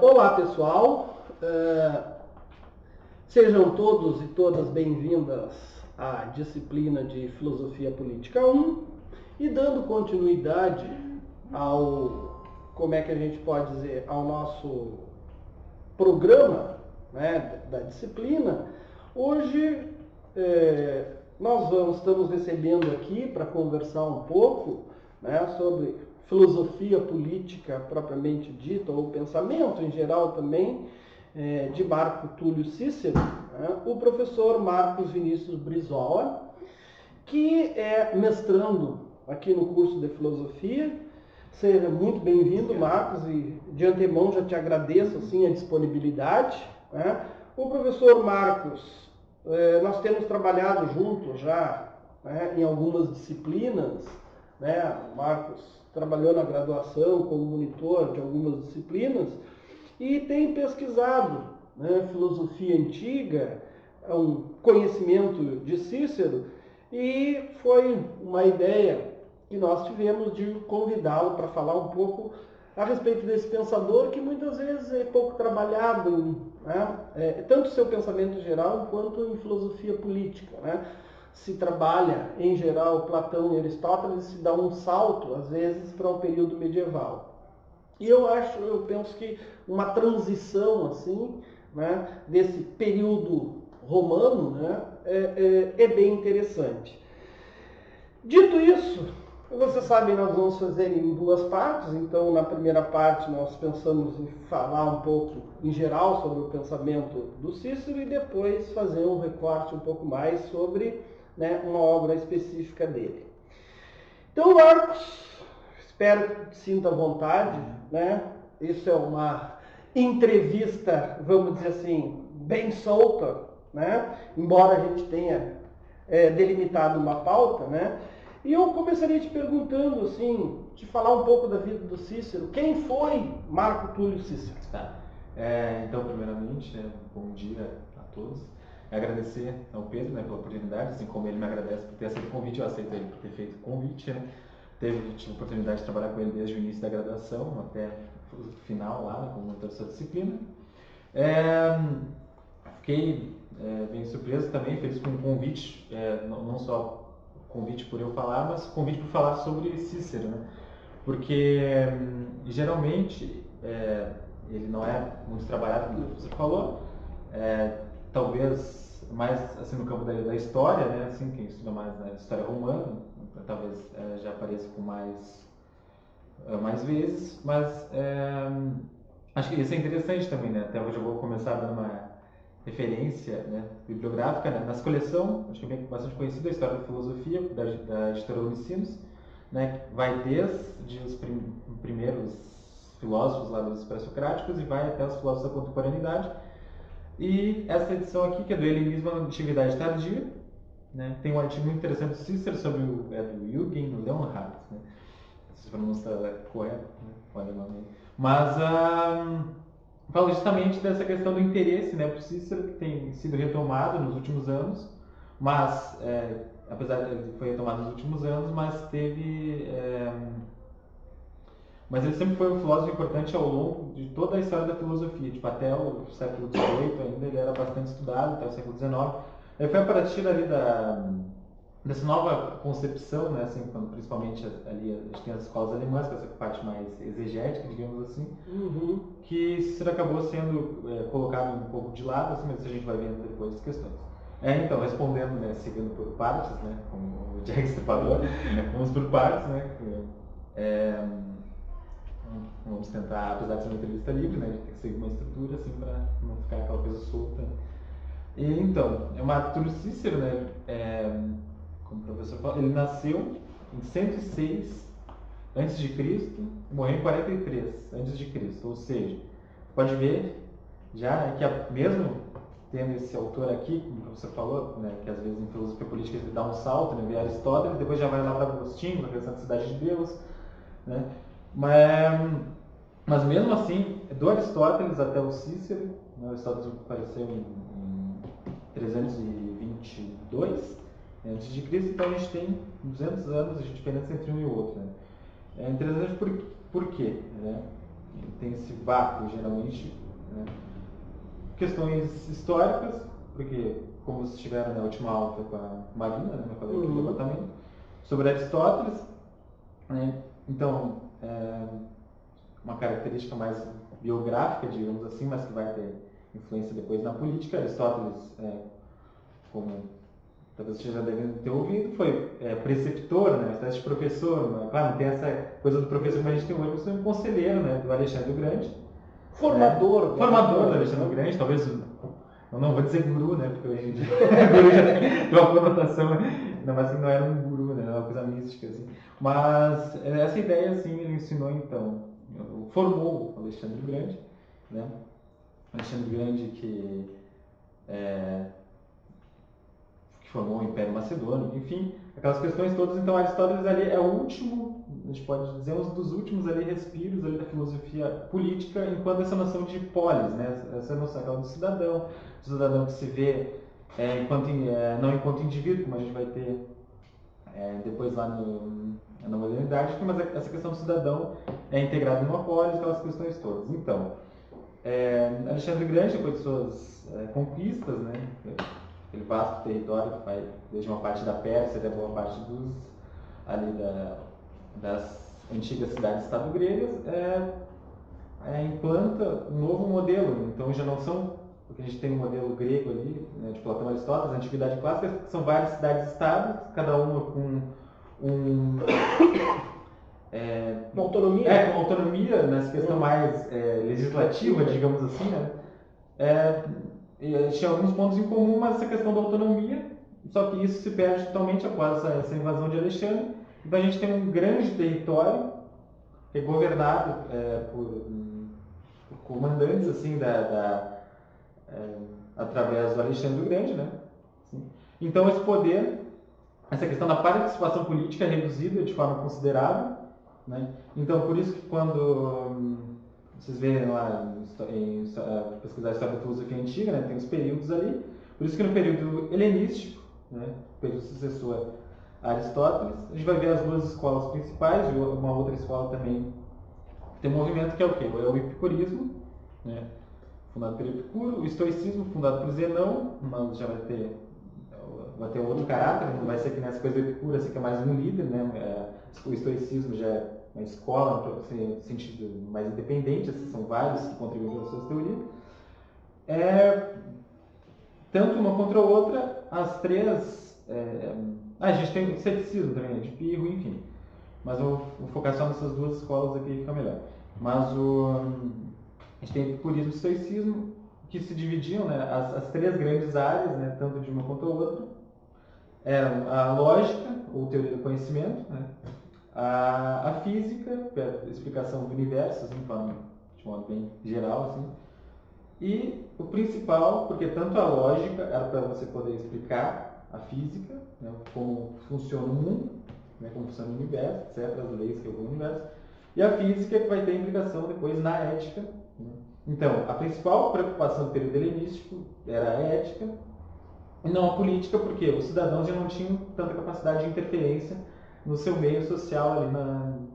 Olá pessoal, sejam todos e todas bem-vindas à disciplina de Filosofia Política 1 e dando continuidade ao, como é que a gente pode dizer, ao nosso programa, né, da disciplina. Hoje estamos recebendo aqui para conversar um pouco, né, sobre filosofia política propriamente dita, ou pensamento em geral também, de Marco Túlio Cícero, né, o professor Marcos Vinícius Brizola, que é mestrando aqui no curso de filosofia. Seja muito bem-vindo, Marcos, e de antemão já te agradeço assim, a disponibilidade, né? O professor Marcos, nós temos trabalhado juntos já, né, em algumas disciplinas, né? O Marcos trabalhou na graduação como monitor de algumas disciplinas e tem pesquisado, né, filosofia antiga, um conhecimento de Cícero, e foi uma ideia que nós tivemos de convidá-lo para falar um pouco a respeito desse pensador que muitas vezes é pouco trabalhado, né? Tanto seu pensamento geral quanto em filosofia política, né? Se trabalha em geral Platão e Aristóteles, se dá um salto às vezes para o período medieval. E eu penso que uma transição assim, né, desse período romano, né, é bem interessante. Dito isso, vocês sabem, nós vamos fazer em duas partes. Então, na primeira parte, nós pensamos em falar um pouco, em geral, sobre o pensamento do Cícero e depois fazer um recorte um pouco mais sobre, né, uma obra específica dele. Então, Marcos, espero que te sinta à vontade, né? Isso é uma entrevista, vamos dizer assim, bem solta, né? Embora a gente tenha delimitado uma pauta, né? E eu começaria te perguntando, assim, te falar um pouco da vida do Cícero. Quem foi Marco Túlio Cícero? Tá. Então, primeiramente, bom dia a todos. Agradecer ao Pedro, né, pela oportunidade, assim como ele me agradece por ter aceito o convite, eu aceito ele por ter feito o convite, né? Tive a oportunidade de trabalhar com ele desde o início da graduação até o final lá, como monitor da sua disciplina. Fiquei bem surpreso também, feliz com o convite, não só o convite por eu falar, mas o convite por falar sobre Cícero, né? Porque geralmente ele não é muito trabalhado, como você falou, talvez mais assim no campo da história, né? Assim, quem estuda mais na história romana, talvez já apareça com mais vezes, mas acho que isso é interessante também, né? Até hoje eu vou começar dando uma referência, né, bibliográfica, né, nessa coleção, acho que é bastante conhecida, a História da Filosofia, da editora Unicinos, né, vai desde os primeiros filósofos lá dos pré-socráticos e vai até os filósofos da contemporaneidade. E essa edição aqui, que é do Helenismo à Antiguidade Tardia, né, tem um artigo muito interessante do Cícero sobre do Jürgen Leonhard, né, se pronuncia correto, né, o alemão aí. Mas fala justamente dessa questão do interesse, né, por Cícero, que tem sido retomado nos últimos anos, mas, apesar de ele foi retomado nos últimos anos, mas mas ele sempre foi um filósofo importante ao longo de toda a história da filosofia, tipo, até o século XVIII ainda ele era bastante estudado, até o século XIX. Ele foi a partir ali dessa nova concepção, né, assim, quando principalmente ali a gente tem as escolas alemãs, que é essa parte mais exegética, digamos assim, que Cícero acabou sendo colocado um pouco de lado, assim, mas a gente vai vendo depois as questões. Então, respondendo, né, seguindo por partes, né, como o Jackson falou, vamos por partes, né, vamos tentar, apesar de ser uma entrevista livre, né, a gente tem que seguir uma estrutura, assim, para não ficar aquela coisa solta. E, então, o Marco Túlio Cícero, né, como o professor falou, ele nasceu em 106 a.C. e morreu em 43 a.C. Ou seja, pode ver já que mesmo tendo esse autor aqui, como o professor falou, né, que às vezes em filosofia política ele dá um salto, né, vê Aristóteles, depois já vai lá para Agostinho, na questão da cidade de Deus, né, mas mesmo assim, do Aristóteles até o Cícero, né, Aristóteles apareceu em 322 antes de Cristo, então a gente tem 200 anos de diferença entre um e o outro, né? É interessante por quê, né? tem esse vácuo, geralmente, né? Questões históricas, porque, como vocês tiveram na última aula com a Marina, né, eu falei aqui do levantamento, sobre Aristóteles, né? Então, uma característica mais biográfica, digamos assim, mas que vai ter influência depois na política. Aristóteles, como talvez vocês já devem ter ouvido, foi preceptor, né, uma espécie de professor. Mas, claro, não tem essa coisa do professor, mas a gente tem hoje um conselheiro, né, do Alexandre o Grande. Formador. Né? Formador do Alexandre o Grande, talvez, eu não vou dizer guru, né, porque hoje em dia guru já tem uma conotação, não, mas não era um guru, né, era uma coisa mística, assim. Mas essa ideia, assim, ele ensinou, então, formou Alexandre o Grande, né, Alexandre o Grande que formou o Império Macedônico, enfim, aquelas questões todas. Então Aristóteles ali é o último, a gente pode dizer, um dos últimos ali respiros ali da filosofia política, enquanto essa noção de polis, né, essa noção aquela do cidadão que se vê não enquanto indivíduo, como a gente vai ter depois lá na modernidade, mas essa questão do cidadão é integrada numa polis, aquelas questões todas. Então, Alexandre o Grande, depois de suas conquistas, né, aquele vasto território que vai desde uma parte da Pérsia até boa parte das antigas cidades-estado gregas, implanta um novo modelo. Então já não são, porque a gente tem um modelo grego ali, né, de Platão e Aristóteles, a antiguidade clássica, que são várias cidades-estados, cada uma com uma autonomia. Com autonomia nessa questão mais legislativa, digamos assim, né? Tinha alguns pontos em comum, mas essa questão da autonomia, só que isso se perde totalmente após essa invasão de Alexandre. Então a gente tem um grande território que é governado por comandantes assim através do Alexandre o Grande, né? Então esse poder, essa questão da participação política é reduzida de forma considerável, né? Então por isso que quando vocês verem lá pesquisar a história da filosofia antiga, né, tem os períodos ali. Por isso que no período helenístico, né, período sucessor a Aristóteles, a gente vai ver as duas escolas principais, e uma outra escola também tem um movimento que é o quê? É o epicurismo, né, fundado pelo Epicuro, o estoicismo, fundado por Zenão, mas já vai ter outro caráter, não vai ser que nessa coisa do Epicuro, assim, que é mais um líder, né, o estoicismo já é uma escola, no sentido mais independente, assim, são vários que contribuem para as suas teorias. Tanto uma contra a outra, as três. A gente tem o ceticismo também, de Pirro, enfim. Mas eu vou focar só nessas duas escolas aqui, fica melhor. Mas a gente tem epicurismo e estoicismo, que se dividiam, né, as três grandes áreas, né, tanto de uma quanto a outra, eram a lógica, ou teoria do conhecimento, né, a física, que é a explicação do universo, assim, de modo bem geral, assim. E o principal, porque tanto a lógica era para você poder explicar a física, né, como funciona o mundo, né, como funciona o universo, etc., as leis que regem o universo, e a física que vai ter implicação depois na ética. Né. Então, a principal preocupação do período helenístico era a ética, e não a política, porque os cidadãos já não tinham tanta capacidade de interferência no seu meio social ali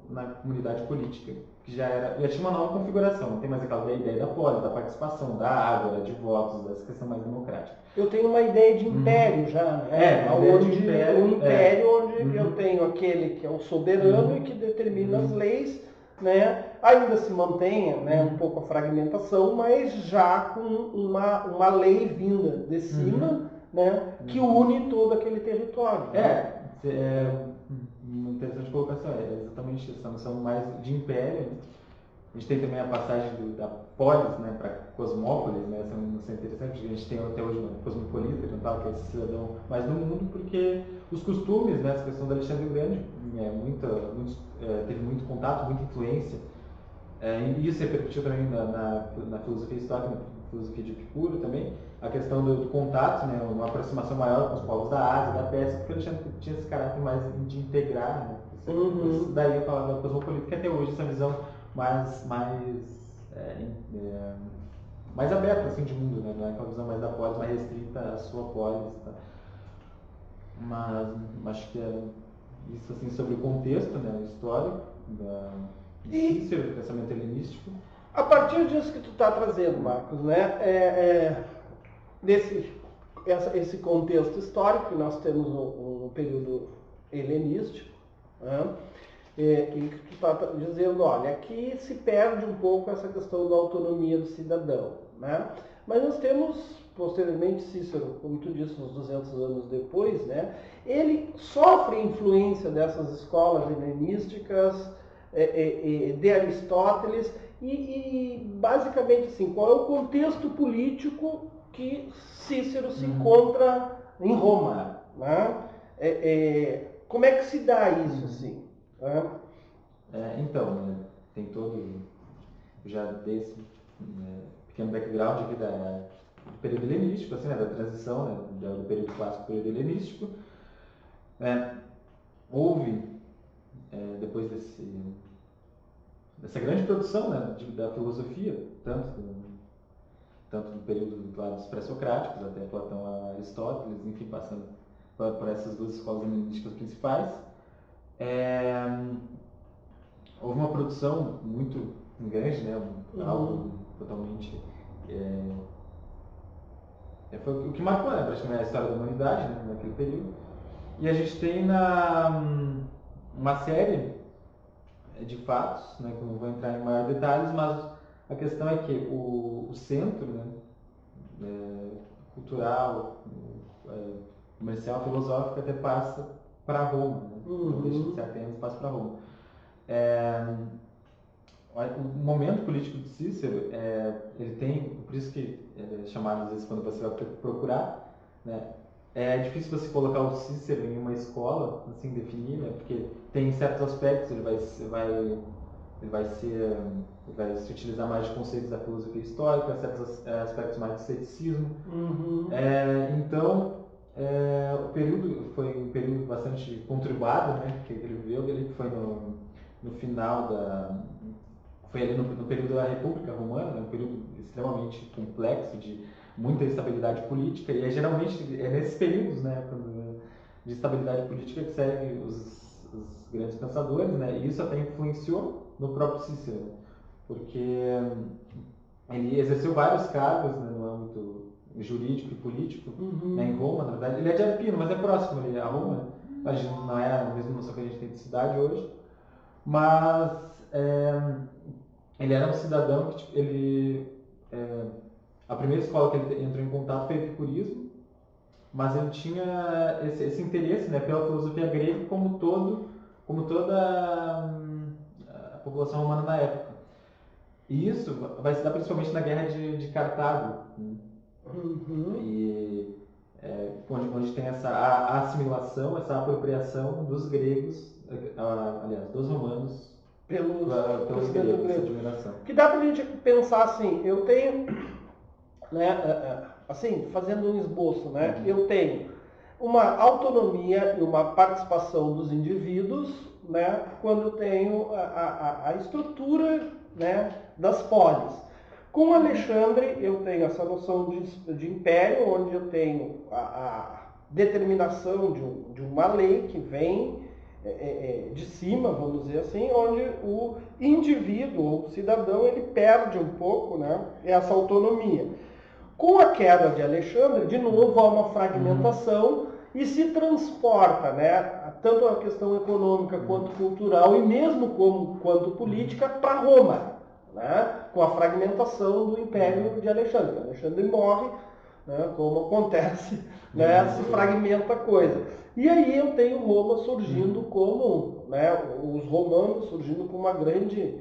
na comunidade política, que já tinha uma nova configuração, não tem mais aquela ideia da polis, da participação, da ágora, de votos, dessa questão mais democrática. Eu tenho uma ideia de império já, né? Um império onde eu tenho aquele que é o soberano e que determina as leis, né? Ainda se mantenha, né, um pouco a fragmentação, mas já com uma lei vinda de cima, né, que une todo aquele território. Uma interessante colocação, é exatamente essa noção mais de império. A gente tem também a passagem da polis, né, para cosmópolis, né, essa é uma noção interessante, porque a gente tem até hoje uma cosmopolita, que é esse cidadão mais do mundo, porque os costumes, né, essa questão do Alexandre o Grande, teve muito contato, muita influência, e isso repercutiu também na filosofia histórica, na filosofia de Epicuro também, a questão do contato, né, uma aproximação maior com os povos da Ásia, da Pérsia, porque o Alexandre tinha esse caráter mais de integrar, né, daí a palavra cosmopolita, que até hoje essa visão mais aberta assim, de mundo, né, não é aquela visão mais da polis, mais restrita à sua polis. Tá? Mas acho que é isso assim, sobre o contexto, né, histórico de Cícero, do pensamento helenístico. A partir disso que tu está trazendo, Marcos, né, esse contexto histórico que nós temos no período helenístico, né, e que tu está dizendo, olha, aqui se perde um pouco essa questão da autonomia do cidadão, né? Mas nós temos, posteriormente, Cícero, como tu disse, uns 200 anos depois, né, ele sofre influência dessas escolas helenísticas, de Aristóteles, e basicamente assim, qual é o contexto político que Cícero se encontra em Roma, né? Como é que se dá isso, assim? Né? Então, né, tem todo, já desse pequeno background aqui do período helenístico, assim, né, da transição, né, do período clássico para o período helenístico. Houve, depois dessa grande produção, né, da filosofia, tanto no período dos pré-socráticos até Platão, Aristóteles, enfim, passando por essas duas escolas helenísticas principais, houve uma produção muito grande, né, algo totalmente foi o que marcou, né, praticamente a história da humanidade, né, naquele período. E a gente tem uma série de fatos, né, que eu não vou entrar em maiores detalhes, mas a questão é que o centro, né, cultural, comercial, filosófico até passa para Roma, né? Então deixa de ser Atenas e passa para Roma. O momento político de Cícero, ele tem, por isso que é chamado às vezes quando você vai procurar, né, é difícil você colocar o Cícero em uma escola, assim, definir, né, porque tem certos aspectos, ele vai se utilizar mais de conceitos da filosofia histórica, certos aspectos mais de ceticismo. Então, o período foi um período bastante conturbado, né, que ele viveu, ele foi no final foi ali no período da República Romana, né, um período extremamente complexo, de muita instabilidade política, e geralmente é nesses períodos, né, de instabilidade política que seguem os grandes pensadores, né, e isso até influenciou no próprio Cícero, né, porque ele exerceu vários cargos, né, no âmbito jurídico e político, né, em Roma, na verdade. Ele é de Arpino, mas é próximo ali a Roma, mas não é a mesma noção que a gente tem de cidade hoje, mas ele era um cidadão que a primeira escola que ele entrou em contato foi o epicurismo, mas ele tinha esse interesse, né, pela filosofia grega como toda a população romana na época. E isso vai se dar principalmente na guerra de Cartago, né? E onde tem essa assimilação, essa apropriação dos gregos, aliás, dos romanos pelos gregos, essa admiração. Que dá pra gente pensar assim, eu tenho, né, assim, fazendo um esboço, né, eu tenho uma autonomia e uma participação dos indivíduos, né, quando eu tenho a estrutura, né, das polis. Com Alexandre, eu tenho essa noção de império, onde eu tenho a determinação de uma lei que vem de cima, vamos dizer assim, onde o indivíduo ou o cidadão ele perde um pouco, né, essa autonomia. Com a queda de Alexandre, de novo há uma fragmentação e se transporta, né, tanto a questão econômica quanto cultural e mesmo quanto política para Roma, né, com a fragmentação do Império de Alexandre. Alexandre morre, né, como acontece, né, se fragmenta a coisa. E aí eu tenho Roma surgindo como, né, os romanos surgindo como uma grande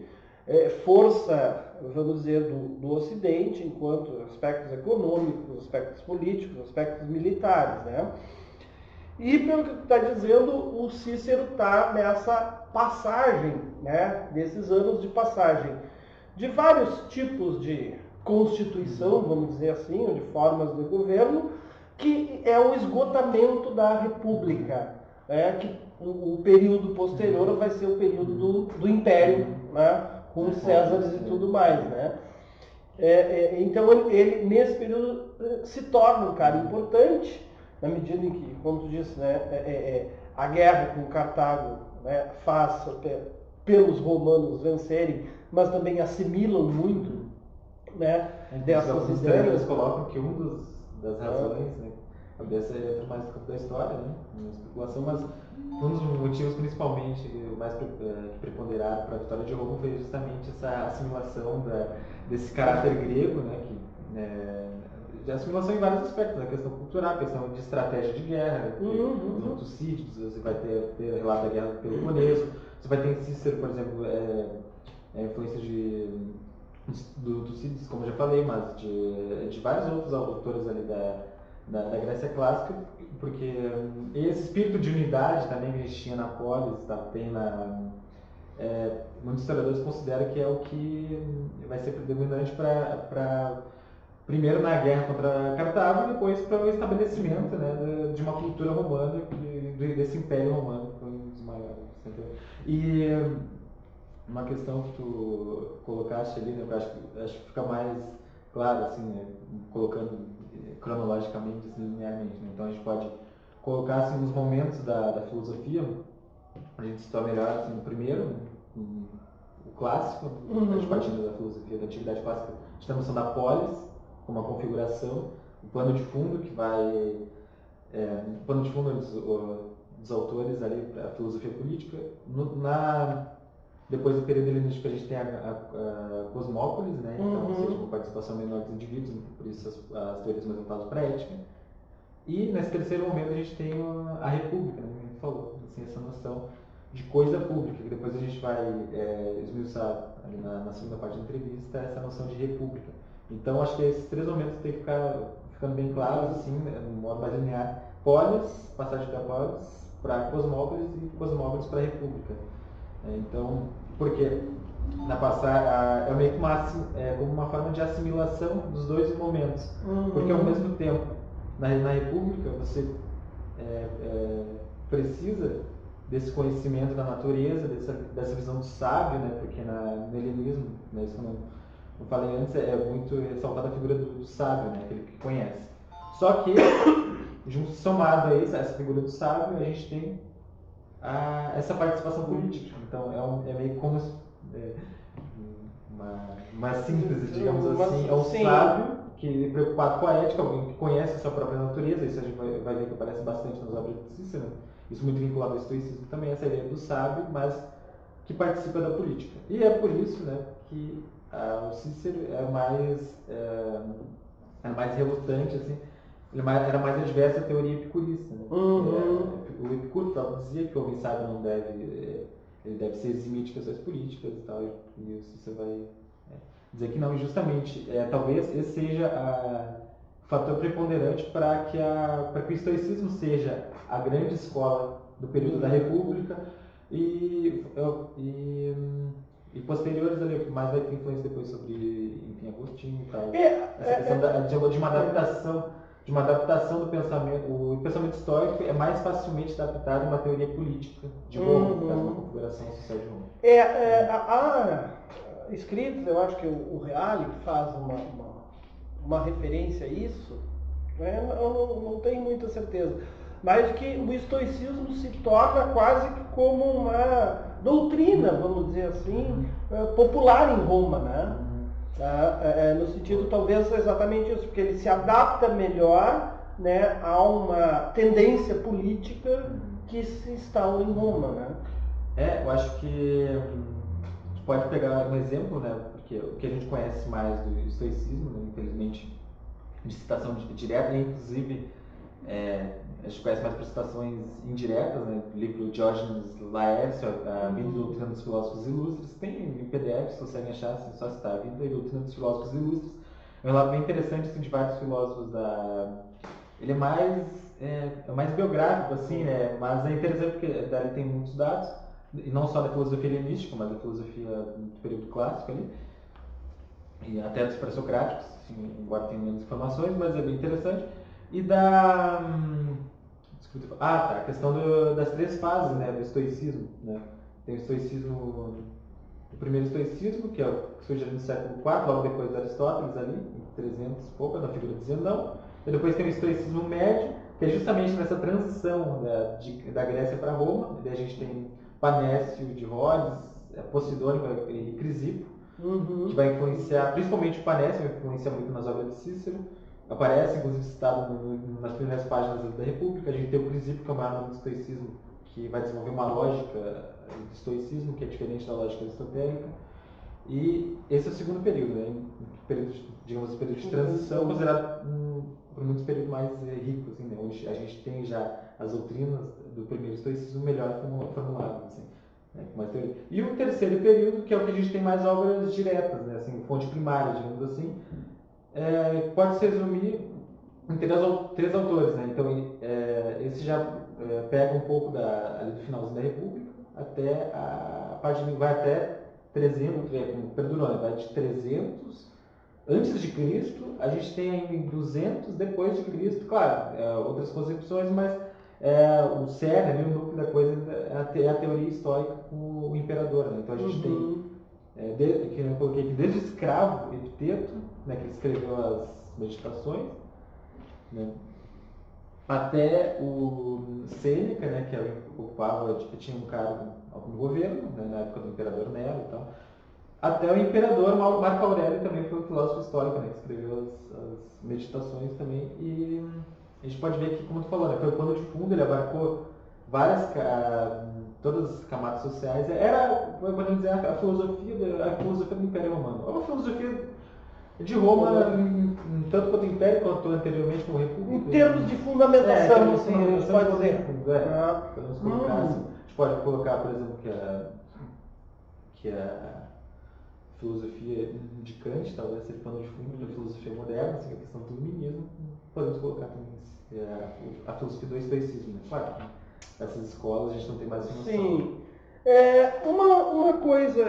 força, vamos dizer, do Ocidente, enquanto aspectos econômicos, aspectos políticos, aspectos militares, né? E pelo que tu está dizendo, o Cícero está nessa passagem, né, desses anos de passagem de vários tipos de constituição, vamos dizer assim, ou de formas de governo, que é o esgotamento da República, né, que o período posterior vai ser o período do Império, né, com os Césares e tudo mais, né? Então ele nesse período se torna um cara importante, na medida em que, como tu disse, né, a guerra com Cartago, né, faz pelos romanos vencerem, mas também assimilam muito, né, dessas ideias. Eles colocam que das razões, né, dessa entra mais no campo da história, né, uma especulação, mas um dos motivos principalmente mais que preponderaram para a vitória de Roma foi justamente essa assimilação desse caráter grego, né, de assimilação em vários aspectos, a questão cultural, a questão de estratégia de guerra, os Tucídides, você vai ter relato da guerra do Peloponeso, você vai ter em Cícero, por exemplo, a influência do Tucídides, como eu já falei, mas de vários outros autores ali da Grécia Clássica, porque esse espírito de unidade também que a gente tinha na polis, tem muitos historiadores consideram que é o que vai ser predominante para primeiro na guerra contra Cartago e depois para o estabelecimento, né, de uma cultura romana, desse império romano, que foi um dos maiores. Entendeu? E uma questão que tu colocaste ali, né, eu acho que fica mais claro, assim, né, colocando cronologicamente, assim, linearmente. Né? Então a gente pode colocar assim, os momentos da filosofia, a gente situar melhor assim, no primeiro, o clássico, a gente partindo da filosofia da antiguidade clássica, a gente tem a noção da polis, como uma configuração, o plano de fundo que vai... o plano de fundo dos autores ali, a filosofia política. Depois do período helenístico a gente tem a cosmópolis, né? Então, ou seja, uma participação menor dos indivíduos, por isso as teorias mais voltadas para a ética. E nesse terceiro momento a gente tem a república, né? A gente falou, assim, essa noção de coisa pública, que depois a gente vai esmiuçar ali na segunda parte da entrevista, essa noção de república. Então, acho que esses três momentos têm que ficar ficando bem claros, assim, de modo mais linear. Polis, passagem da polis para cosmópolis e cosmópolis para república. Então, porque é meio que como uma forma de assimilação dos dois momentos. Porque ao mesmo tempo, na república, você precisa desse conhecimento da natureza, dessa visão do sábio, né? Porque no helenismo, né, isso como eu falei antes, é muito ressaltada a figura do sábio, né? Aquele que conhece. Só que, somado a isso, a essa figura do sábio, a gente tem essa participação política. Então, é meio como uma síntese, digamos assim. É um sábio que é preocupado com a ética, alguém que conhece a sua própria natureza. Isso a gente vai ver que aparece bastante nas obras de Cícero. Isso muito vinculado ao estoicismo também, essa ideia do sábio, mas que participa da política. E é por isso, né, que o Cícero é mais relutante, assim, era mais adverso à teoria epicurista. Né? O Epicuro próprio dizia que o homem sábio não deve, ele deve se eximir de questões políticas e tal, e o Cícero vai dizer que não, e justamente, talvez esse seja o fator preponderante para que o estoicismo seja a grande escola do período da República e posteriores ali, que mais vai ter influência depois sobre, enfim, Agostinho e tal. Essa questão de uma adaptação do pensamento. O pensamento estoico é mais facilmente adaptado a uma teoria política de Roma, por causa da configuração social de Roma. Há escritos, eu acho que o Reale faz uma referência a isso, né? Eu não tenho muita certeza, mas que o estoicismo se torna quase que como uma doutrina, vamos dizer assim, popular em Roma, né? No sentido talvez exatamente isso, porque ele se adapta melhor, né, a uma tendência política que se instala em Roma, né? Eu acho que a gente pode pegar um exemplo, né, porque o que a gente conhece mais do estoicismo, né, infelizmente, de citação direta, né, inclusive a gente conhece mais por citações indiretas, né, do livro Diógenes Laércio, a Vida e Doutrina dos Filósofos Ilustres, tem em PDF, se conseguem achar, assim, só citar a Vida e Doutrina dos Filósofos Ilustres. É um relato bem interessante, assim, de vários filósofos ele é mais biográfico, assim, né, mas é interessante porque dali tem muitos dados, e não só da filosofia helenística, mas da filosofia do período clássico ali, e até dos pré-socráticos, assim, embora tenha menos informações, mas é bem interessante. E a questão das três fases, né, do estoicismo, né? Tem o primeiro estoicismo, que surge no século IV, logo depois de Aristóteles, ali, em 300 e pouco, na figura de Zenão. E depois tem o estoicismo médio, que é justamente nessa transição da Grécia para Roma. E daí a gente tem Panécio de Rhodes, Posidônico e Crisipo, Uhum. que vai influenciar, principalmente o Panésio, vai influenciar muito nas obras de Cícero. Aparece, inclusive, citado nas primeiras páginas da República. A gente tem o Crisipo, que é o maior nome do estoicismo, que vai desenvolver uma lógica do estoicismo, que é diferente da lógica aristotélica. E esse é o segundo período, né? Período, digamos, período de transição, considerado por muitos períodos mais rico, assim, né? Onde a gente tem já as doutrinas do primeiro estoicismo melhor formuladas, assim, né? Com mais teoria. E o terceiro período, que é o que a gente tem mais obras diretas, né? Assim, fonte primária, digamos assim, pode se resumir em três autores, né? Então, esse já pega um pouco ali do finalzinho da República até a parte vai até 300, como Perdurone, vai de 300 antes de Cristo, a gente tem em 200 depois de Cristo, claro, outras concepções, mas o cerne, ali, o núcleo da coisa é a teoria histórica com o imperador, né? Então a gente tem, que eu coloquei aqui, desde o escravo Epiteto, né, que ele escreveu as meditações, né, até o Sêneca, né, que ocupava, que tinha um cargo no governo, né, na época do imperador Nero e tal, até o imperador Marco Aurélio também foi um filósofo histórico, né, que escreveu as meditações também. E a gente pode ver que, como tu falou, né, foi o pano de fundo, ele abarcou todas as camadas sociais. Podemos dizer, a filosofia do Império Romano. É uma filosofia de Roma, tanto quanto o Império, quanto anteriormente como República. Em termos de fundamentação, assim, a gente pode dizer. Podemos colocar, assim, a gente pode colocar, por exemplo, que a filosofia de Kant, talvez seja pano de fundo da filosofia moderna, assim, a questão do iluminismo. Podemos colocar também a filosofia do estoicismo, né? Claro, essas escolas a gente não tem mais noção. Sim. Uma coisa,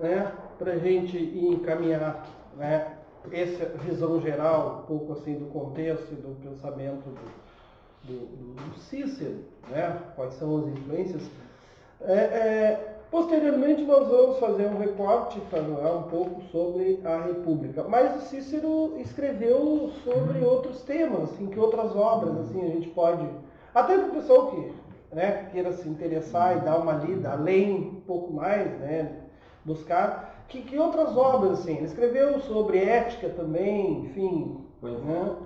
né, para a gente encaminhar, né, essa visão geral, um pouco assim do contexto e do pensamento do Cícero, né, quais são as influências. Posteriormente nós vamos fazer um recorte, falar um pouco sobre a República. Mas o Cícero escreveu sobre outros temas, assim, que outras obras, assim, a gente pode, até para o pessoal que, né, queira se interessar e dar uma lida, além um pouco mais, né, buscar, que outras obras, assim, ele escreveu sobre ética também, enfim. Né?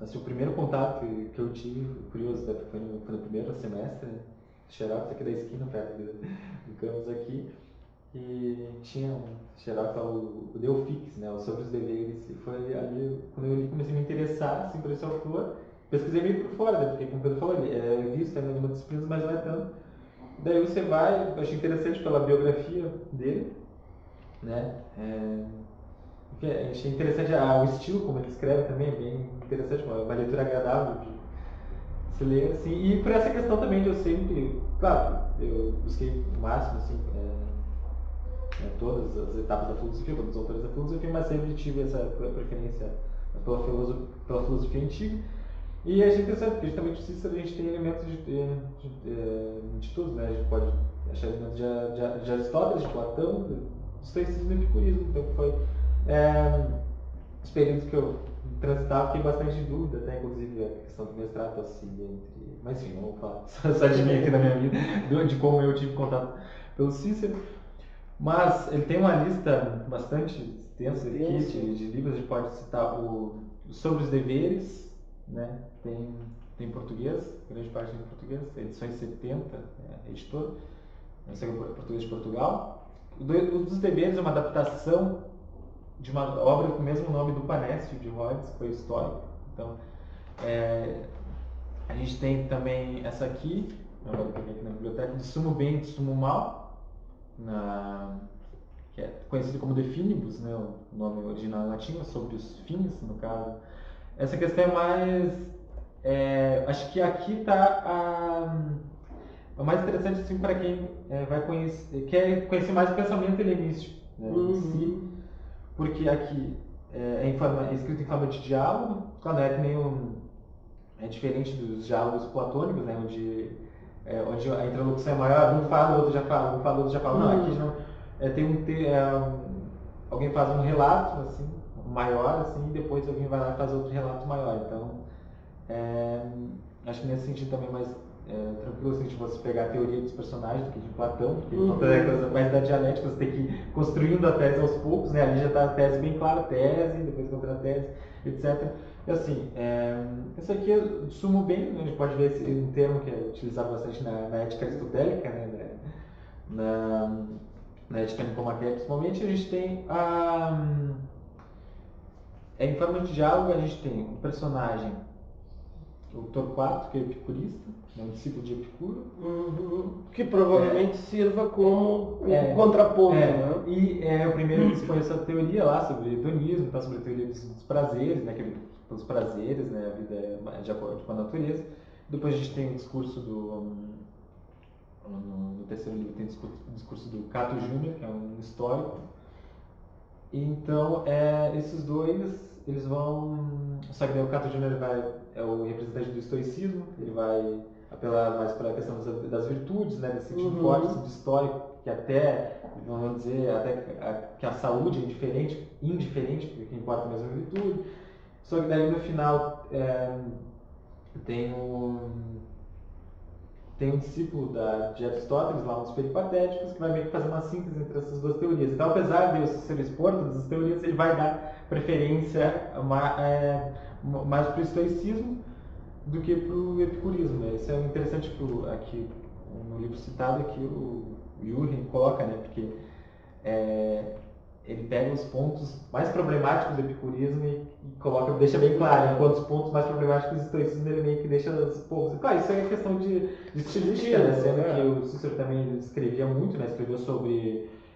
Assim, o primeiro contato que eu tive, curioso, foi no primeiro semestre, né? Xerox aqui da esquina, perto do campus aqui, e tinha um Xerox, o Deofix, né, sobre os deveres, e foi ali, quando eu li, comecei a me interessar, assim, por esse autor, pesquisei meio por fora, né, porque como o Pedro falou, é visto em algumas disciplinas, mas não é tanto. Daí você vai, eu achei interessante pela biografia dele, né, achei interessante o estilo como ele escreve também, é bem interessante, uma leitura agradável de se ler, assim, e por essa questão também de eu sempre, claro, eu busquei o máximo, assim, todas as etapas da filosofia, todos os autores da filosofia, mas sempre tive essa preferência pela filosofia antiga. E achei interessante, porque justamente o Cícero a gente tem elementos de tudo, né? A gente pode achar elementos de Aristóteles, de Platão, do estoicismo e do epicurismo. Então foi os períodos que eu transitava, fiquei bastante de dúvida, até inclusive a questão do mestrado, assim, mas enfim, não vou falar só de mim aqui na minha vida, de como eu tive contato pelo Cícero. Mas ele tem uma lista bastante extensa aqui de livros, a gente pode citar sobre os deveres, né? Tem em português, grande parte em português, edições 70, editor, português de Portugal. O dos deveres é uma adaptação de uma obra com o mesmo nome do Panésio de Rhodes, que foi histórico. Então, a gente tem também essa aqui, eu peguei aqui na biblioteca, de Sumo Bem e de Sumo Mal, que é conhecido como De Finibus, né, o nome original em latim, sobre os fins, no caso. Essa questão é mais, acho que aqui está o mais interessante, assim, para quem vai conhecer, quer conhecer mais o pensamento helenístico, né, em si, porque aqui é escrito em forma de diálogo, claro, é diferente dos diálogos platônicos, né, onde a interlocução é maior, um fala, o outro já fala, um fala, o outro já fala. Não, aqui não, alguém faz um relato assim, maior, assim, e depois alguém vai lá e faz outro relato maior. Então, acho que nesse sentido também mais tranquilo se a gente fosse pegar a teoria dos personagens do que de Platão, porque é coisa mais da dialética, você tem que ir construindo a tese aos poucos, né? Ali já está a tese bem clara, tese, depois contra-tese, etc. E assim, isso aqui eu sumo bem, né? A gente pode ver um termo que é utilizado bastante na ética aristotélica, né? Na ética nicomaquia, principalmente, a gente tem em forma de diálogo, a gente tem um personagem, o Torquato, que é epicurista, é um discípulo de Epicuro. Que provavelmente sirva como um contraponto, né? E é o primeiro que expõe essa teoria lá sobre o hedonismo, então, sobre a teoria dos prazeres, né? Pelos prazeres, né? A vida é de acordo com a natureza. Depois a gente tem o discurso no terceiro livro tem o discurso do Cato Júnior, que é um histórico. Então, esses dois, eles vão... Só que daí o Cato Júnior é o representante do estoicismo, ele vai apelar mais para a questão das virtudes, né, desse sentido forte, sentido histórico, que até, vamos dizer, que a saúde é indiferente, porque o que importa mesmo é a virtude. Só que daí no final tem um discípulo de Aristóteles, lá, um dos peripatéticos, que vai meio que fazer uma síntese entre essas duas teorias. Então, apesar de eu ser expor todas as teorias, ele vai dar preferência mais para o estoicismo do que para o epicurismo. Né? Isso é interessante aqui no livro citado que o Yurin coloca, né? Porque ele pega os pontos mais problemáticos do epicurismo e deixa bem claro, enquanto os pontos mais problemáticos do estoicismo ele meio que deixa os poucos. Claro, isso é questão de estilística, né? Sendo que o Cícero também escrevia muito, né?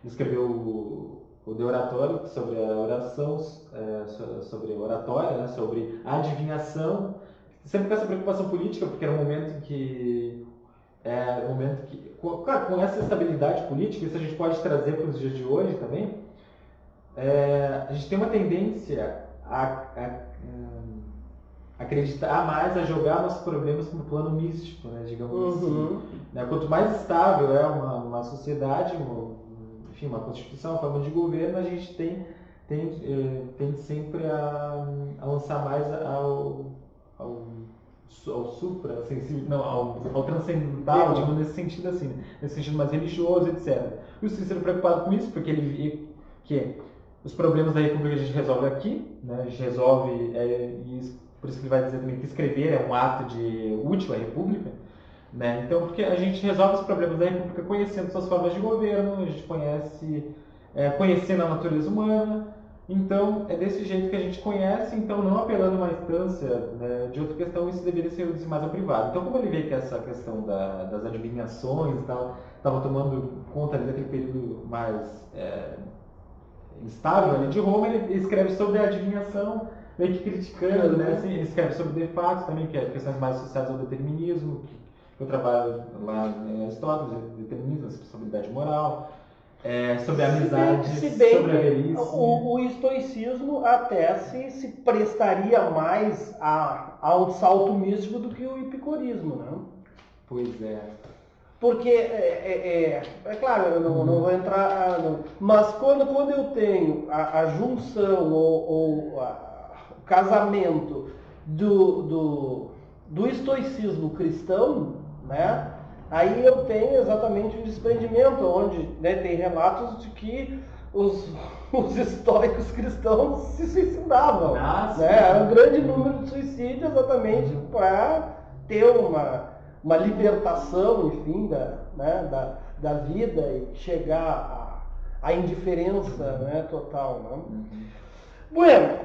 Escreveu o De Oratório, sobre a oração, sobre a oratória, né? Sobre a adivinhação, sempre com essa preocupação política, porque era um momento que claro, com essa estabilidade política, isso a gente pode trazer para os dias de hoje também. A gente tem uma tendência a acreditar mais, a jogar nossos problemas no plano místico, né, digamos assim. Né? Quanto mais estável é uma sociedade, uma constituição, uma forma de governo, a gente tende sempre a lançar mais ao supra-sensível, não, ao transcendental, digamos, nesse sentido assim, nesse sentido mais religioso, etc. E o Cícero preocupado com isso, porque ele via que os problemas da República a gente resolve aqui, né? A gente resolve, por isso que ele vai dizer também que escrever é um ato útil à República, né? Então, porque a gente resolve os problemas da República conhecendo suas formas de governo, a gente conhecendo a natureza humana, então é desse jeito que a gente conhece, então não apelando a uma instância, né, de outra questão, isso deveria ser reduzido mais ao privado. Então, como ele vê que essa questão das adivinhações e tal estava tomando conta ali daquele período mais instável ali de Roma, ele escreve sobre a adivinhação, meio que criticando, né? Assim, ele escreve sobre de fato também, que é questões mais associadas ao determinismo, que eu trabalho lá em Aristóteles, determinismo, responsabilidade moral, sobre a amizade, sobre a velhice. O estoicismo até se prestaria mais a um salto místico do que o epicurismo, né? Pois é. Porque, é claro, eu não vou entrar... mas quando eu tenho a junção ou o casamento do estoicismo cristão, né, aí eu tenho exatamente um desprendimento, onde, né, tem relatos de que os estoicos cristãos se suicidavam. Né? Era um grande número de suicídios exatamente para ter uma libertação, enfim, da vida e chegar à indiferença, né, total. Né? Bueno,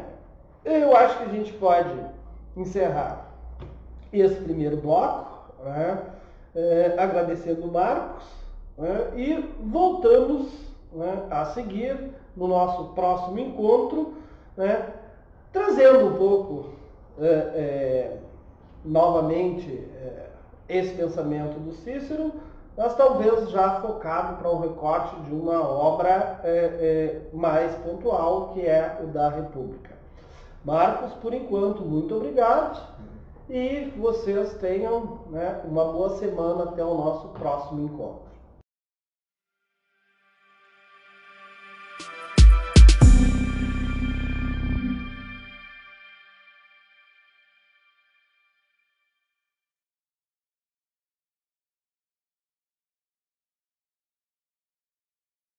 eu acho que a gente pode encerrar esse primeiro bloco, né, agradecendo o Marcos, né, e voltamos, né, a seguir no nosso próximo encontro, né, trazendo um pouco novamente esse pensamento do Cícero, mas talvez já focado para um recorte de uma obra mais pontual, que é o da República. Marcos, por enquanto, muito obrigado e vocês tenham, né, uma boa semana até o nosso próximo encontro.